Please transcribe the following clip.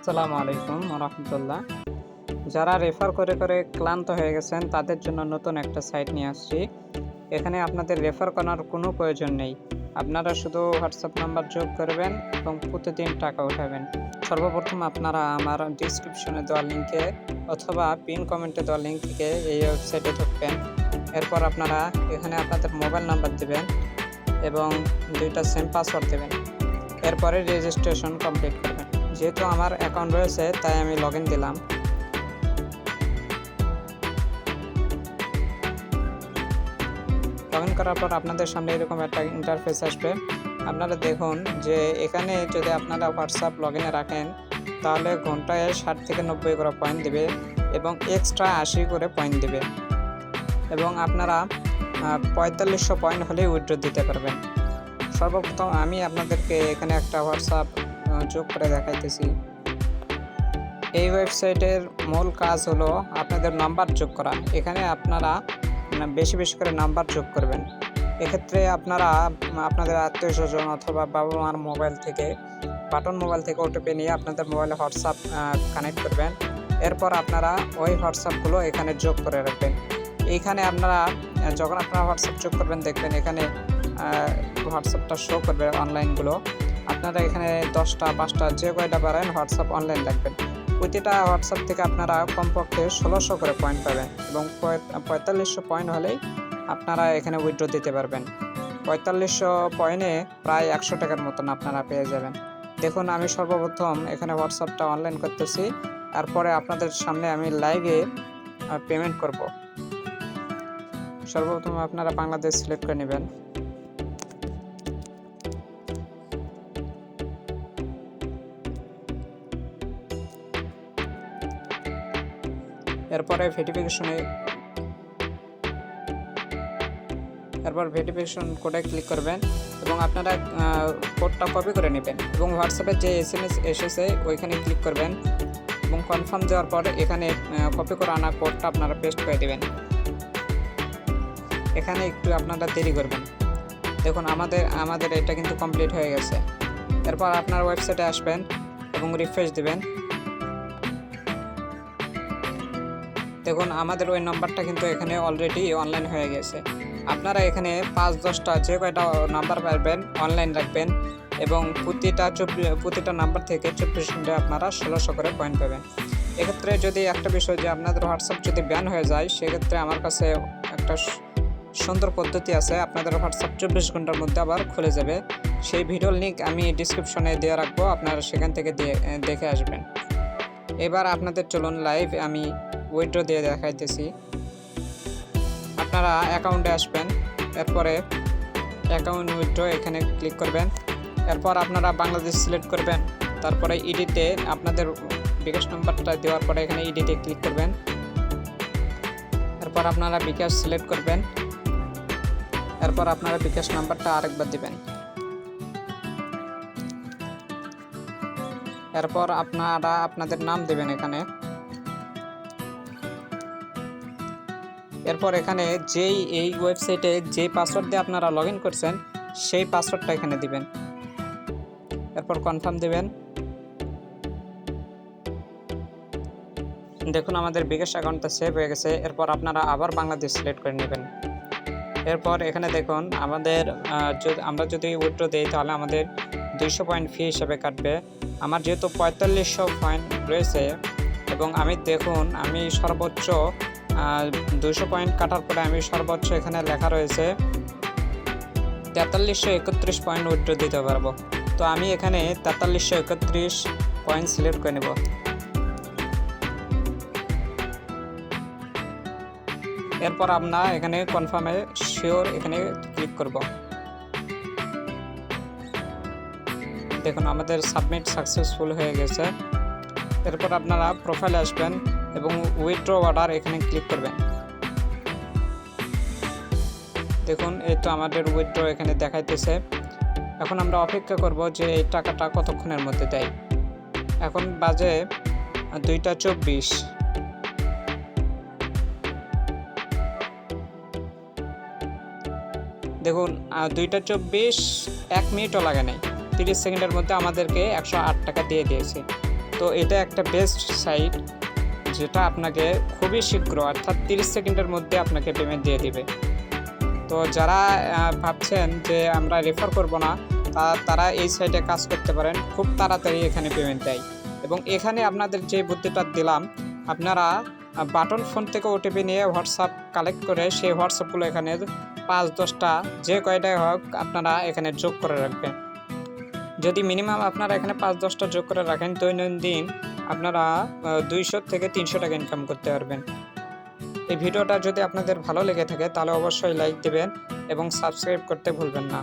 আসসালামু আলাইকুম রহমতুল্লাহ। যারা রেফার করে করে ক্লান্ত হয়ে গেছেন তাদের জন্য নতুন একটা সাইট নিয়ে আসছি। এখানে আপনাদের রেফার করার কোনো প্রয়োজন নেই। আপনারা শুধু হোয়াটসঅ্যাপ নাম্বার যোগ করবেন এবং প্রতিদিন টাকা উঠাবেন। সর্বপ্রথম আপনারা আমার ডিসক্রিপশনে দেওয়া লিঙ্কে অথবা পিন কমেন্টে দেওয়া লিঙ্ক থেকে এই ওয়েবসাইটে ঢুকবেন। এরপর আপনারা এখানে আপনাদের মোবাইল নাম্বার দেবেন এবং 2টা সেম পাসওয়ার্ড দেবেন। এরপরে রেজিস্ট্রেশন কমপ্লিট করবেন। যেহেতু আমার অ্যাকাউন্ট রয়েছে তাই আমি লগ ইন দিলাম। লগ ইন করার পর আপনাদের সামনে এরকম একটা ইন্টারফেস আসবে। আপনারা দেখুন যে এখানে যদি আপনারা হোয়াটসঅ্যাপ লগ ইনে রাখেন তাহলে ঘন্টায় 60 থেকে 90 করে পয়েন্ট দেবে এবং এক্সট্রা 80 করে পয়েন্ট দেবে এবং আপনারা 4500 পয়েন্ট হলে উইথড্র দিতে পারবেন। সর্বপ্রথম আমি আপনাদেরকে এখানে একটা হোয়াটসঅ্যাপ যোগ করে দেখাইতেছি। এই ওয়েবসাইটের মূল কাজ হলো আপনাদের নাম্বার যোগ করা। এখানে আপনারা বেশি বেশি করে নাম্বার যোগ করবেন। এক্ষেত্রে আপনারা আপনাদের আত্মীয় স্বজন অথবা বাবা মার মোবাইল থেকে বাটন মোবাইল থেকে ওটিপি নিয়ে আপনাদের মোবাইলে হোয়াটসঅ্যাপ কানেক্ট করবেন। এরপর আপনারা ওই হোয়াটসঅ্যাপগুলো এখানে যোগ করে রাখবেন। এইখানে আপনারা যখন আপনারা হোয়াটসঅ্যাপ যোগ করবেন দেখবেন এখানে হোয়াটসঅ্যাপটা শো করবে অনলাইনগুলো। আপনারা এখানে 10টা 5টা যে কয়টা পারেন হোয়াটসঅ্যাপ অনলাইন রাখবেন। প্রতিটা হোয়াটসঅ্যাপ থেকে আপনারা কমপক্ষে 1600 করে পয়েন্ট পাবেন এবং 4500 পয়েন্ট হলেই আপনারা এখানে উইথড্র দিতে পারবেন। 4500 পয়েন্টে প্রায় 100 টাকার মতন আপনারা পেয়ে যাবেন। দেখুন আমি সর্বপ্রথম এখানে হোয়াটসঅ্যাপটা অনলাইন করতেছি, তারপরে আপনাদের সামনে আমি লাইভে পেমেন্ট করব। সর্বপ্রথম আপনারা বাংলাদেশ সিলেক্ট করে নেবেন। এরপরে ভেরিফিকেশন কোডে ক্লিক করবেন এবং আপনারা কোডটা কপি করে নেবেন এবং হোয়াটসঅ্যাপে যে SMS এসেছে ওইখানে ক্লিক করবেন এবং কনফার্ম দেওয়ার পরে এখানে কপি করে আনা কোডটা আপনারা পেস্ট করে দেবেন। এখানে একটু আপনারা দেরি করবেন। দেখুন আমাদের এটা কিন্তু কমপ্লিট হয়ে গেছে। এরপর আপনার ওয়েবসাইটে আসবেন এবং রিফ্রেশ দিবেন। দেখুন আমাদের ওই নাম্বারটা কিন্তু এখানে অলরেডি অনলাইন হয়ে গেছে। আপনারা এখানে 5-10টা যে কয়টা নাম্বার পারবেন অনলাইন রাখবেন এবং প্রতিটা নাম্বার থেকে 24 ঘন্টায় আপনারা 1600 করে পয়েন্ট পাবেন। এক্ষেত্রে যদি একটা বিষয় যে আপনাদের হোয়াটসঅ্যাপ যদি ব্যান হয়ে যায় সেক্ষেত্রে আমার কাছে একটা সুন্দর পদ্ধতি আছে। আপনাদের হোয়াটসঅ্যাপ 24 ঘন্টার মধ্যে আবার খুলে যাবে। সেই ভিডিওর লিঙ্ক আমি ডিসক্রিপশনে দিয়ে রাখবো, আপনারা সেখান থেকে দেখে আসবেন। এবার আপনাদের চলুন লাইভ আমি উইথড্র দিয়ে দেখাইতেছি। আপনারা অ্যাকাউন্টে আসবেন, এরপরে অ্যাকাউন্ট উইথড্র এখানে ক্লিক করবেন। এরপর আপনারা বাংলাদেশ সিলেক্ট করবেন, তারপরে ইডিটে আপনাদের বিকাশ নাম্বারটা দেওয়ার পরে এখানে ইডিটে ক্লিক করবেন। এরপর আপনারা বিকাশ সিলেক্ট করবেন, এরপর আপনারা বিকাশ নাম্বারটা আরেকবার দিবেন। এরপর আপনারা আপনাদের নাম দেবেন এখানে। এরপর এখানে এই ওয়েবসাইটে যে পাসওয়ার্ড দিয়ে আপনারা লগ ইন করছেন সেই পাসওয়ার্ডটা এখানে দিবেন। এরপর কনফার্ম দিবেন। দেখুন আমাদের বিকাশ অ্যাকাউন্টটা সেভ হয়ে গেছে। এরপর আপনারা আবার বাংলাদেশ সিলেক্ট করে নেবেন। এরপর এখানে দেখুন আমরা যদি উইথড্র দিই তাহলে আমাদের 200 পয়েন্ট ফি হিসেবে কাটবে। আমার যেহেতু 4500 পয়েন্ট রয়েছে এবং আমি সর্বোচ্চ 200 পয়েন্ট কাটার পরে আমি সর্বোচ্চ এখানে লেখা রয়েছে 4331 পয়েন্ট উইথড্র দিতে পারবো। তো আমি এখানে 4331 পয়েন্ট সিলেক্ট করে নেব। এরপর আমরা এখানে কনফার্মে শিওর এখানে ক্লিক করব। দেখুন আমাদের সাবমিট সাকসেসফুল হয়ে গেছে। এরপর আপনারা প্রোফাইলে আসবেন এবং উইথড্র অর্ডার এখানে ক্লিক করবেন। দেখুন এই তো আমাদের উইথড্র এখানে দেখাইতেছে। এখন আমরা অপেক্ষা করব যে এই টাকাটা কতক্ষণের মধ্যে দেয়। এখন বাজে 2টা 24। দেখুন 2টা 24, 1 মিনিটও লাগে নাই। 30 সেকেন্ডের মধ্যে আমাদেরকে 108 টাকা দিয়ে দিয়েছে। তো এটা একটা বেস্ট সাইট, যেটা আপনাকে খুবই শীঘ্র অর্থাৎ 30 সেকেন্ডের মধ্যে আপনাকে পেমেন্ট দিয়ে দিবে। তো যারা ভাবছেন যে আমরা রেফার করব না, তারা এই সাইটে কাজ করতে পারেন, খুব তাড়াতাড়ি এখানে পেমেন্ট দেয়। এবং এখানে আপনাদের যে বুদ্ধিটা দিলাম, আপনারা বাটন ফোন থেকে ওটিপি নিয়ে হোয়াটসঅ্যাপ কালেক্ট করে সেই হোয়াটসঅ্যাপগুলো এখানে 5-10টা যে কয়টাই হোক আপনারা এখানে যোগ করে রাখবেন। যদি মিনিমাম আপনারা এখানে 5-10টা যোগ করে রাখেন, দৈনন্দিন আপনারা 200 থেকে 300 টাকা ইনকাম করতে পারবেন। এই ভিডিওটা যদি আপনাদের ভালো লেগে থাকে তাহলে অবশ্যই লাইক দেবেন এবং সাবস্ক্রাইব করতে ভুলবেন না।